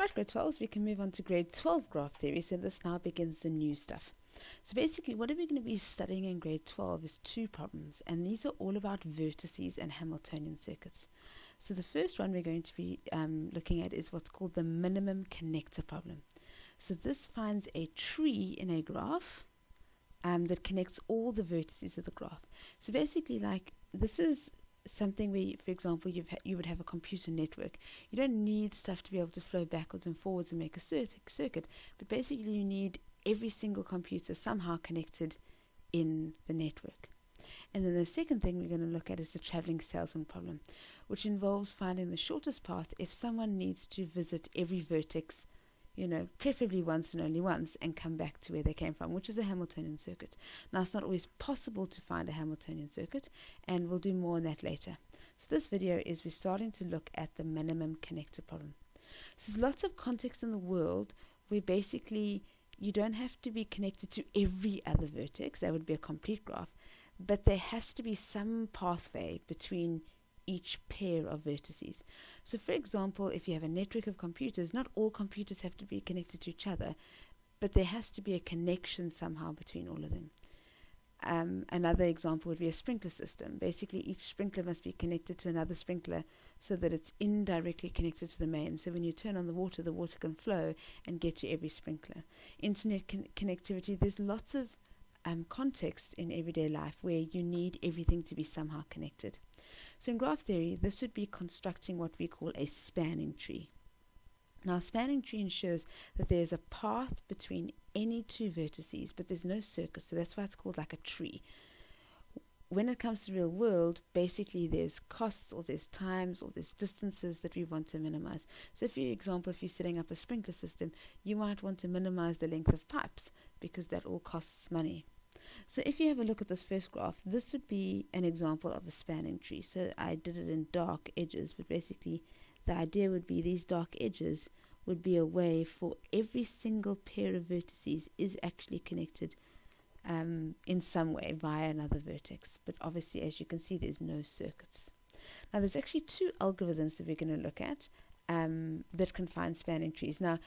Right, grade 12s, we can move on to grade 12 graph theory. So this now begins the new stuff. So basically, what are we going to be studying in grade 12 is two problems, and these are all about vertices and Hamiltonian circuits. So the first one we're going to be looking at is what's called the minimum connector problem. So this finds a tree in a graph that connects all the vertices of the graph. So basically, like, this is something where, for example, you would have a computer network. You don't need stuff to be able to flow backwards and forwards and make a circuit, but basically you need every single computer somehow connected in the network. And then the second thing we're going to look at is the traveling salesman problem, which involves finding the shortest path if someone needs to visit every vertex, preferably once and only once, and come back to where they came from, which is a Hamiltonian circuit. Now, it's not always possible to find a Hamiltonian circuit, and we'll do more on that later. So this video is we're starting to look at the minimum connector problem. So there's lots of context in the world where basically you don't have to be connected to every other vertex. That would be a complete graph. But there has to be some pathway between each pair of vertices. So for example, if you have a network of computers, not all computers have to be connected to each other, but there has to be a connection somehow between all of them. Another example would be a sprinkler system. Basically, each sprinkler must be connected to another sprinkler so that it's indirectly connected to the main. So when you turn on the water can flow and get to every sprinkler. Internet connectivity, there's lots of context in everyday life where you need everything to be somehow connected. So in graph theory, this would be constructing what we call a spanning tree. Now, a spanning tree ensures that there's a path between any two vertices, but there's no circuit, so that's why it's called like a tree. When it comes to the real world, basically there's costs, or there's times, or there's distances that we want to minimize. So for example, if you're setting up a sprinkler system, you might want to minimize the length of pipes because that all costs money. So if you have a look at this first graph, this would be an example of a spanning tree. So I did it in dark edges, but basically the idea would be these dark edges would be a way for every single pair of vertices is actually connected in some way via another vertex. But obviously, as you can see, there's no circuits. Now, there's actually two algorithms that we're going to look at that can find spanning trees. Now,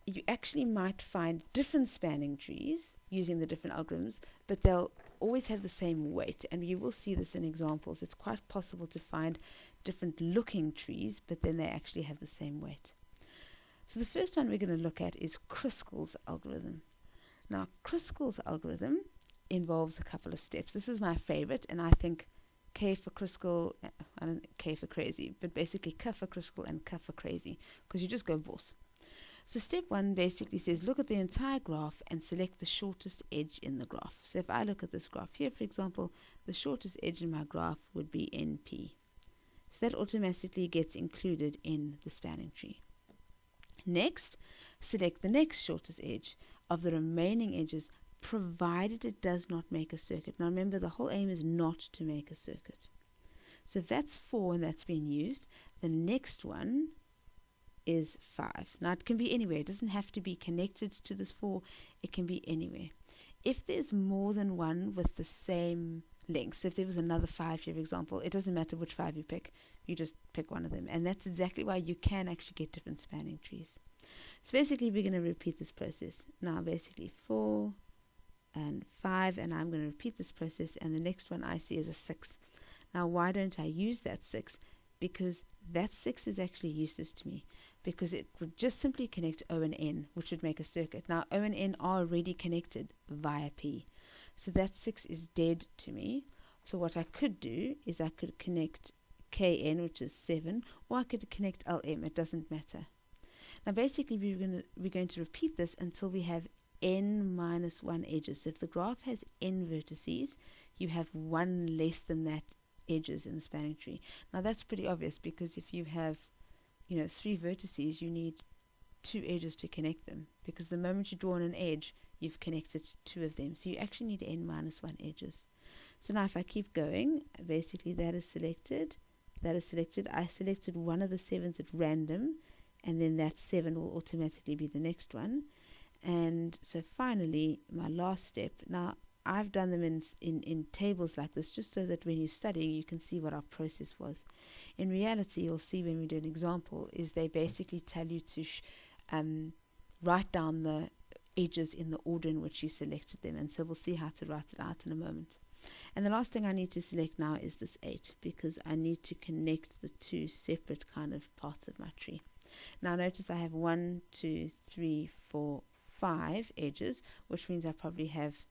you actually might find different spanning trees using the different algorithms, but they'll always have the same weight, and you will see this in examples. It's quite possible to find different looking trees, but then they actually have the same weight. So the first one we're going to look at is Kruskal's algorithm. Now, Kruskal's algorithm involves a couple of steps. This is my favorite, and I think K for Kruskal, I don't K for crazy, but basically K for Kruskal and K for crazy, because you just go boss. So step one basically says look at the entire graph and select the shortest edge in the graph. So if I look at this graph here, for example, the shortest edge in my graph would be NP. So that automatically gets included in the spanning tree. Next, select the next shortest edge of the remaining edges, provided it does not make a circuit. Now remember, the whole aim is not to make a circuit. So if that's 4 and that's been used, the next one is 5. Now it can be anywhere. It doesn't have to be connected to this 4. It can be anywhere. If there's more than one with the same length, so if there was another 5 here, for example, it doesn't matter which 5 you pick. You just pick one of them. And that's exactly why you can actually get different spanning trees. So basically we're going to repeat this process. Now basically 4 and 5, and I'm going to repeat this process, and the next one I see is a 6. Now why don't I use that 6? Because that 6 is actually useless to me, because it would just simply connect O and N, which would make a circuit. Now O and N are already connected via P, so that 6 is dead to me. So what I could do is I could connect Kn, which is 7, or I could connect Lm. It doesn't matter. Now basically we're going to repeat this until we have n minus 1 edges. So if the graph has n vertices, you have 1 less than that edges in the spanning tree. Now that's pretty obvious, because if you have 3 vertices, you need 2 edges to connect them, because the moment you draw on an edge, you've connected 2 of them. So you actually need n minus 1 edges. So now if I keep going, basically that is selected. I selected one of the 7s at random, and then that 7 will automatically be the next one. And so finally, my last step. Now I've done them in tables like this, just so that when you're studying, you can see what our process was. In reality, you'll see when we do an example, is they basically tell you to write down the edges in the order in which you selected them. And so we'll see how to write it out in a moment. And the last thing I need to select now is this 8, because I need to connect the two separate kind of parts of my tree. Now notice I have 1, 2, 3, 4, 5 edges, which means I probably have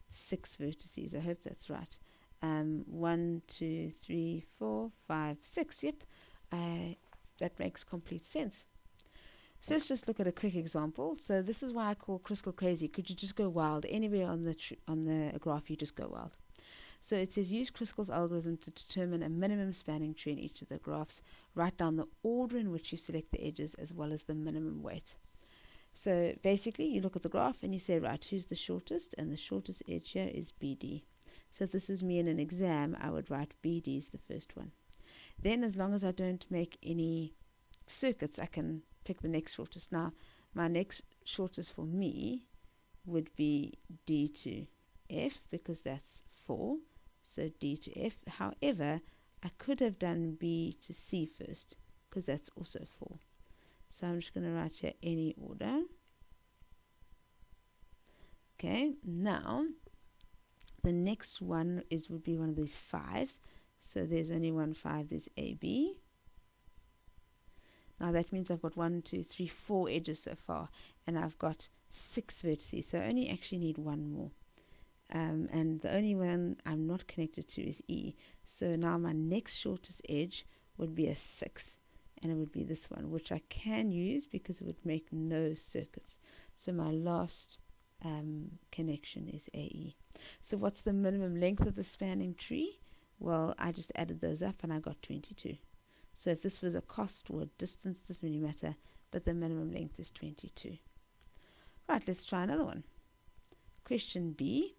6 vertices. I hope that's right. 1, 2, 3, 4, 5, 6. Yep, that makes complete sense. So let's just look at a quick example. So this is why I call Crystal crazy. Could you just go wild anywhere on the graph? You just go wild. So it says use Crystal's algorithm to determine a minimum spanning tree in each of the graphs. Write down the order in which you select the edges as well as the minimum weight. So basically you look at the graph and you say, right, who's the shortest? And the shortest edge here is BD. So if this is me in an exam, I would write BD is the first one. Then as long as I don't make any circuits, I can pick the next shortest. Now my next shortest for me would be D to F, because that's 4. So D to F. However, I could have done B to C first, because that's also 4. So I'm just going to write here any order. Okay, now the next one would be one of these 5s. So there's only one 5, there's AB. Now that means I've got 1, 2, 3, 4 edges so far, and I've got 6 vertices, so I only actually need one more. And the only one I'm not connected to is E. So now my next shortest edge would be a 6, and it would be this one, which I can use because it would make no circuits. So my last connection is AE. So what's the minimum length of the spanning tree? Well, I just added those up and I got 22. So if this was a cost or a distance, doesn't really matter, but the minimum length is 22. Right, let's try another one. Question B.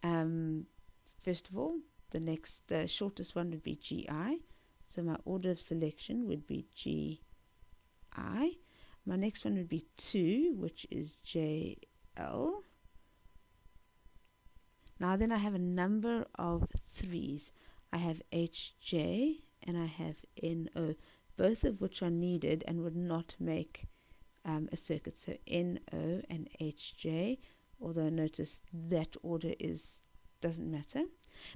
First of all, the shortest one would be GI. So my order of selection would be GI. My next one would be 2, which is JL. Now then I have a number of 3s. I have HJ and I have NO, both of which are needed and would not make a circuit. So NO and HJ, although notice that order doesn't matter.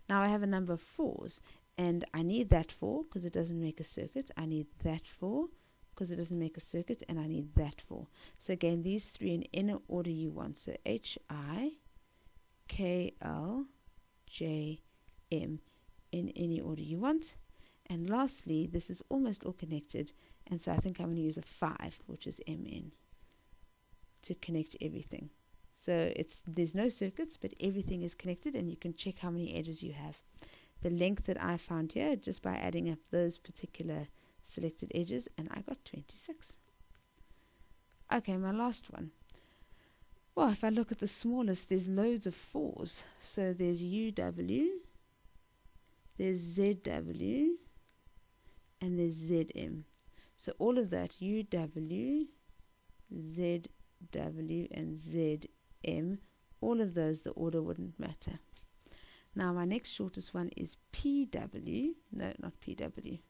Now I have a number of 4s, and I need that 4 because it doesn't make a circuit. I need that 4 because it doesn't make a circuit, and I need that 4. So again, these 3 in any order you want. So HI, KL, JM in any order you want. And lastly, this is almost all connected, and so I think I'm going to use a 5, which is MN, to connect everything. So there's no circuits, but everything is connected, and you can check how many edges you have. The length that I found here, just by adding up those particular selected edges, and I got 26. Okay, my last one. Well, if I look at the smallest, there's loads of 4s. So there's UW, there's ZW, and there's ZM. So all of that, UW, ZW, and ZM, all of those, the order wouldn't matter. Now my next shortest one is PW. No, not PW.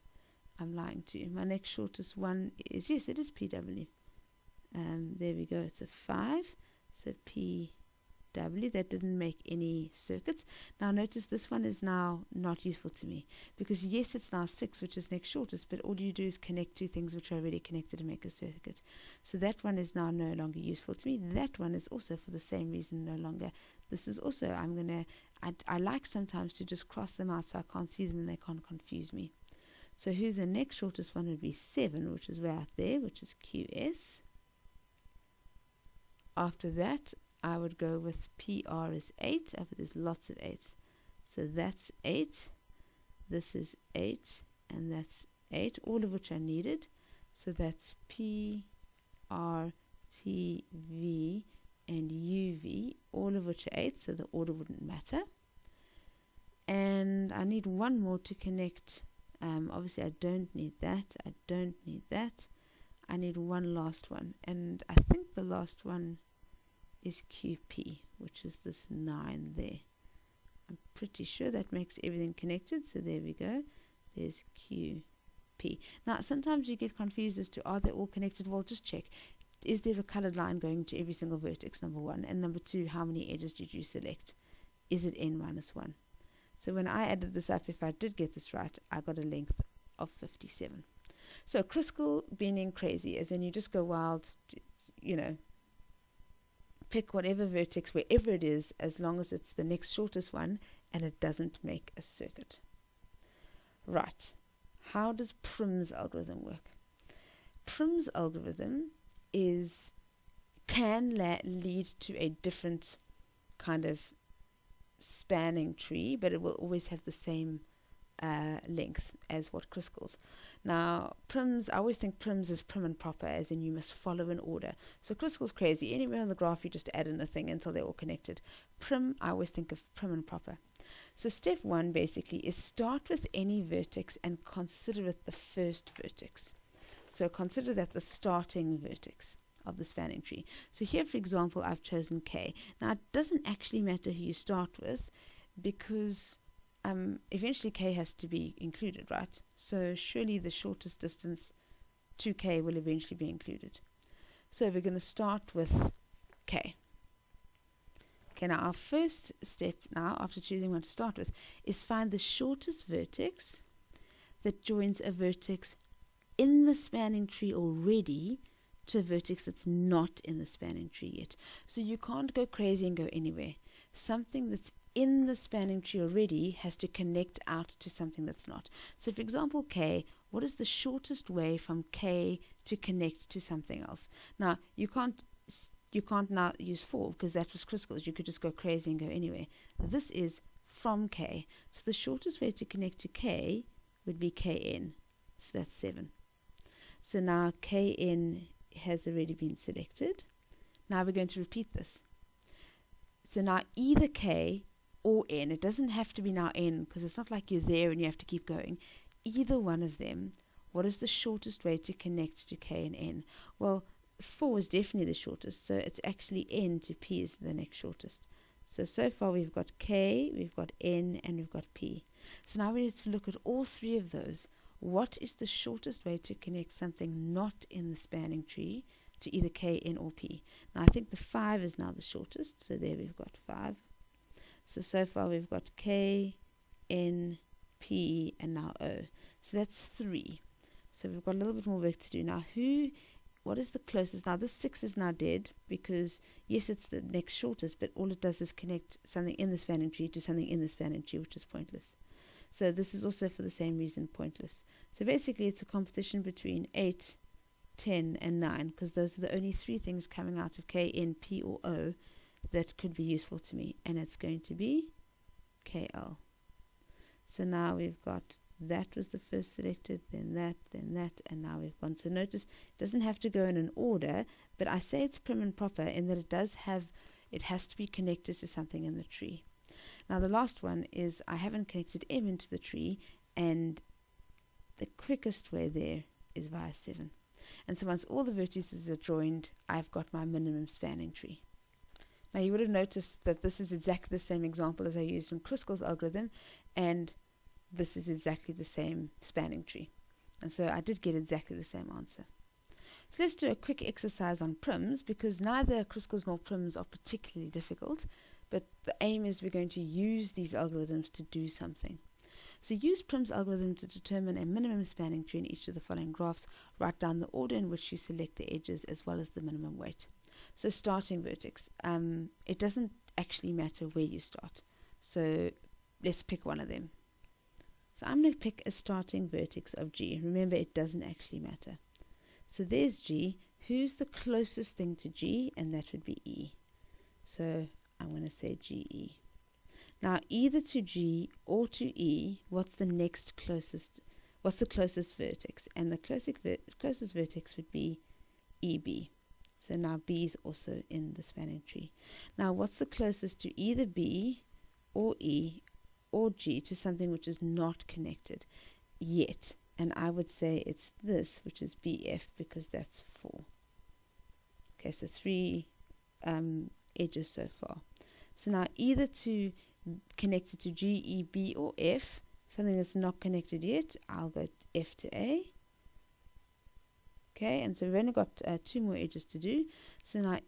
I'm lying to you. My next shortest one is, yes, it is PW. There we go. It's a 5. So PW. That didn't make any circuits. Now notice this one is now not useful to me, because yes, it's now 6, which is next shortest, but all you do is connect two things which are already connected and make a circuit. So that one is now no longer useful to me. That one is also for the same reason no longer. This is also, I like sometimes to just cross them out so I can't see them and they can't confuse me. So who's the next shortest one would be 7, which is way out there, which is QS. After that, I would go with PR is 8. There's lots of 8s. So that's 8. This is 8. And that's 8. All of which are needed. So that's P, R, T, V, and UV. All of which are 8. So the order wouldn't matter. And I need one more to connect. Obviously, I don't need that. I don't need that. I need one last one. And I think the last one is QP, which is this 9 there. I'm pretty sure that makes everything connected. So there we go. There's QP. Now, sometimes you get confused as to, are they all connected? Well, just check. is there a colored line going to every single vertex, number one? And number two, how many edges did you select? Is it n minus 1? So when I added this up, if I did get this right, I got a length of 57. So Kruskal being crazy, as in you just go wild, pick whatever vertex, wherever it is, as long as it's the next shortest one and it doesn't make a circuit. Right. How does Prunes algorithm work? Prunes algorithm can lead to a different kind of spanning tree, but it will always have the same length as what Kruskal's. Now, Prunes, I always think Prunes is prim and proper, as in you must follow an order. So Kruskal's crazy. Anywhere on the graph, you just add in a thing until they're all connected. Prim, I always think of prim and proper. So step one basically is start with any vertex and consider it the first vertex. So consider that the starting vertex of the spanning tree. So here, for example, I've chosen K. Now, it doesn't actually matter who you start with, because eventually K has to be included, right? So surely the shortest distance to K will eventually be included. So we're going to start with K. Okay, now our first step now, after choosing one to start with, is find the shortest vertex that joins a vertex in the spanning tree already to a vertex that's not in the spanning tree yet. So you can't go crazy and go anywhere. Something that's in the spanning tree already has to connect out to something that's not. So for example, K, what is the shortest way from K to connect to something else? Now, you can't now use 4 because that was Kruskal's. You could just go crazy and go anywhere. This is from K. So the shortest way to connect to K would be Kn. So that's 7. So now Kn has already been selected. Now we're going to repeat this. So now either K or N, it doesn't have to be now N, because it's not like you're there and you have to keep going. Either one of them, what is the shortest way to connect to K and N? Well, 4 is definitely the shortest, so it's actually N to P is the next shortest. So far we've got K, we've got N, and we've got P. So now we need to look at all three of those. What is the shortest way to connect something not in the spanning tree to either K, N, or P? Now I think the 5 is now the shortest, so there we've got 5. So far we've got K, N, P, and now O. So that's 3. So we've got a little bit more work to do. Now what is the closest? Now this 6 is now dead, because yes, it's the next shortest, but all it does is connect something in the spanning tree to something in the spanning tree, which is pointless. So this is also for the same reason pointless. So basically it's a competition between 8, 10, and 9, because those are the only 3 things coming out of K, N, P, or O that could be useful to me, and it's going to be KL. So now we've got that was the first selected, then that, and now we've gone. So notice it doesn't have to go in an order, but I say it's prim and proper in that it has to be connected to something in the tree. Now the last one is I haven't connected M into the tree, and the quickest way there is via 7. And so once all the vertices are joined, I've got my minimum spanning tree. Now you would have noticed that this is exactly the same example as I used in Kruskal's algorithm, and this is exactly the same spanning tree. And so I did get exactly the same answer. So let's do a quick exercise on prims, because neither Kruskal's nor prims are particularly difficult, but the aim is we're going to use these algorithms to do something. So use Prunes algorithm to determine a minimum spanning tree in each of the following graphs. Write down the order in which you select the edges as well as the minimum weight. So starting vertex. It doesn't actually matter where you start. So let's pick one of them. So I'm going to pick a starting vertex of G. Remember, it doesn't actually matter. So there's G. Who's the closest thing to G? And that would be E. So I'm going to say GE. Now, either to G or to E, what's the closest vertex? And the closest vertex would be EB. So now B is also in the spanning tree. Now, what's the closest to either B or E or G to something which is not connected yet? And I would say it's this, which is BF, because that's 4. Okay, so 3 edges so far. So now either to connect it to G, E, B, or F, something that's not connected yet, I'll go F to A. Okay, and so we've only got 2 more edges to do. So now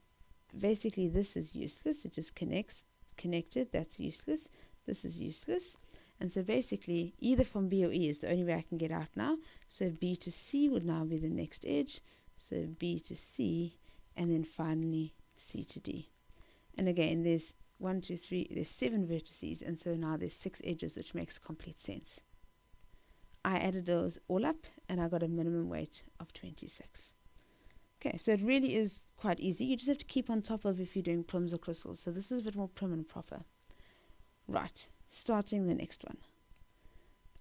basically this is useless. It just connected. That's useless. This is useless. And so basically either from B or E is the only way I can get out now. So B to C would now be the next edge. So B to C, and then finally C to D. And again, there's 1, 2, 3, there's 7 vertices, and so now there's 6 edges, which makes complete sense. I added those all up, and I got a minimum weight of 26. Okay, so it really is quite easy. You just have to keep on top of if you're doing prims or crystals. So this is a bit more prim and proper. Right, starting the next one.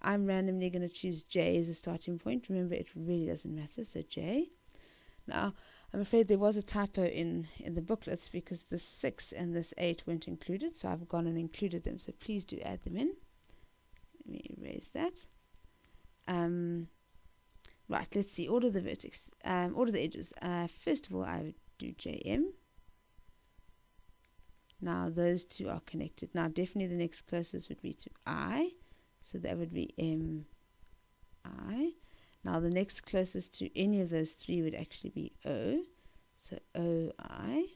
I'm randomly going to choose J as a starting point. Remember, it really doesn't matter, so J. Now, I'm afraid there was a typo in the booklets because this 6 and this 8 weren't included, so I've gone and included them, so please do add them in. Let me erase that. Right, let's see, order the vertex, order the edges. First of all, I would do JM. Now, those two are connected. Now, definitely the next closest would be to I, so that would be MI. Now, the next closest to any of those 3 would actually be O, so OI.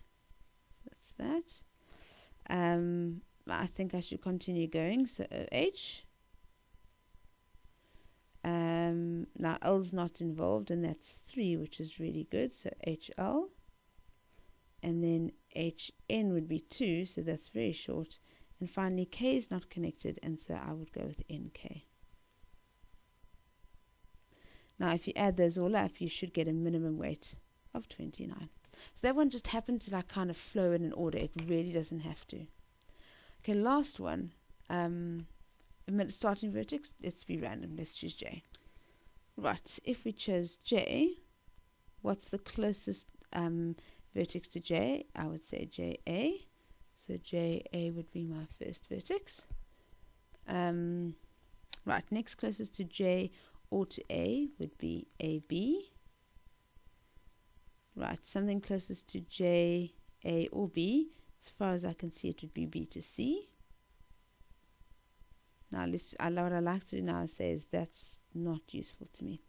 That's that. I think I should continue going, so OH. Now L's not involved, and that's 3, which is really good, so HL. And then HN would be 2, so that's very short. And finally K is not connected, and so I would go with NK. Now if you add those all up, you should get a minimum weight of 29. So that one just happened to like kind of flow in an order. It really doesn't have to. Okay, last one. Starting vertex, let's be random. Let's choose J. Right, if we chose J, what's the closest vertex to J? I would say JA. So JA would be my first vertex. Right, next closest to J or to A would be AB. Right, something closest to J, A, or B. As far as I can see, it would be B to C. Now, what I like to do now is say is that's not useful to me.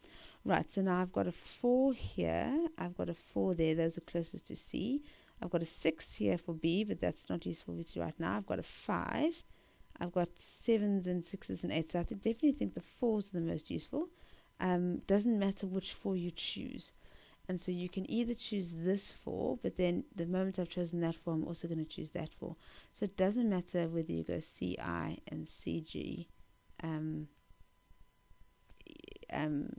Right, so now I've got a 4 here. I've got a 4 there. Those are closest to C. I've got a 6 here for B, but that's not useful to right now. I've got a 5. I've got 7s and 6s and 8s. So I definitely think the 4s are the most useful. Doesn't matter which 4 you choose. And so you can either choose this 4, but then the moment I've chosen that 4, I'm also going to choose that 4. So it doesn't matter whether you go CI and CG. I don't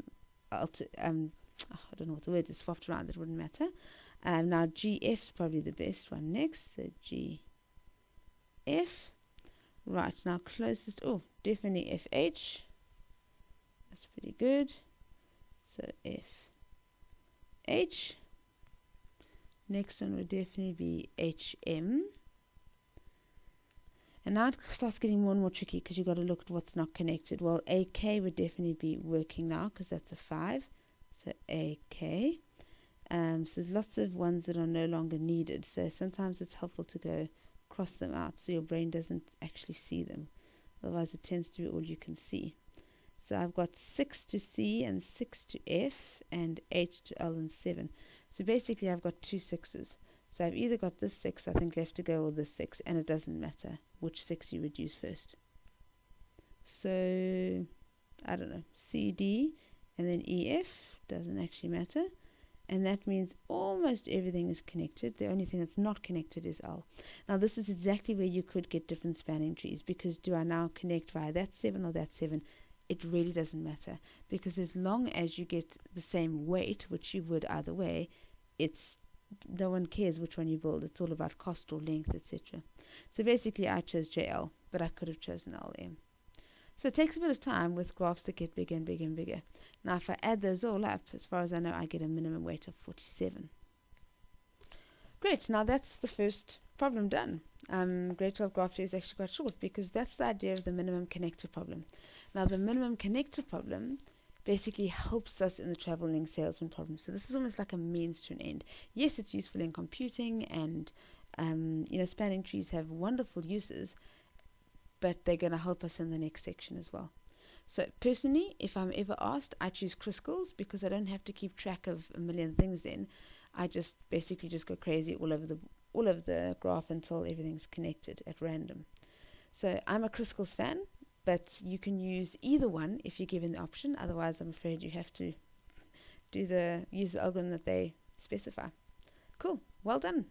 know what the word is, swapped around, it wouldn't matter. Now GF is probably the best one next, so GF. Right, now closest, definitely FH. That's pretty good. So FH. Next one would definitely be HM. And now it starts getting more and more tricky because you've got to look at what's not connected. Well, AK would definitely be working now because that's a 5. So AK. So there's lots of ones that are no longer needed. So sometimes it's helpful to go cross them out so your brain doesn't actually see them. Otherwise it tends to be all you can see. So I've got 6 to C and 6 to F and 8 to L and 7. So basically I've got 2 6s. So I've either got this 6 I think left to go or this 6, and it doesn't matter which 6 you would use first. So I don't know, CD and then EF doesn't actually matter. And that means almost everything is connected. The only thing that's not connected is L. Now this is exactly where you could get different spanning trees, because do I now connect via that 7 or that 7? It really doesn't matter, because as long as you get the same weight, which you would either way, no one cares which one you build. It's all about cost or length, etc. So basically I chose JL, but I could have chosen LM. So it takes a bit of time with graphs that get bigger and bigger and bigger. Now if I add those all up, as far as I know, I get a minimum weight of 47. Great, now that's the first problem done. Grade 12 graph theory is actually quite short because that's the idea of the minimum connector problem. Now the minimum connector problem basically helps us in the traveling salesman problem. So this is almost like a means to an end. Yes, it's useful in computing, and spanning trees have wonderful uses, but they're going to help us in the next section as well. So personally, if I'm ever asked, I choose crystals because I don't have to keep track of a million things then. I just basically just go crazy all over the graph until everything's connected at random. So I'm a crystals fan, but you can use either one if you're given the option. Otherwise, I'm afraid you have to use the algorithm that they specify. Cool. Well done.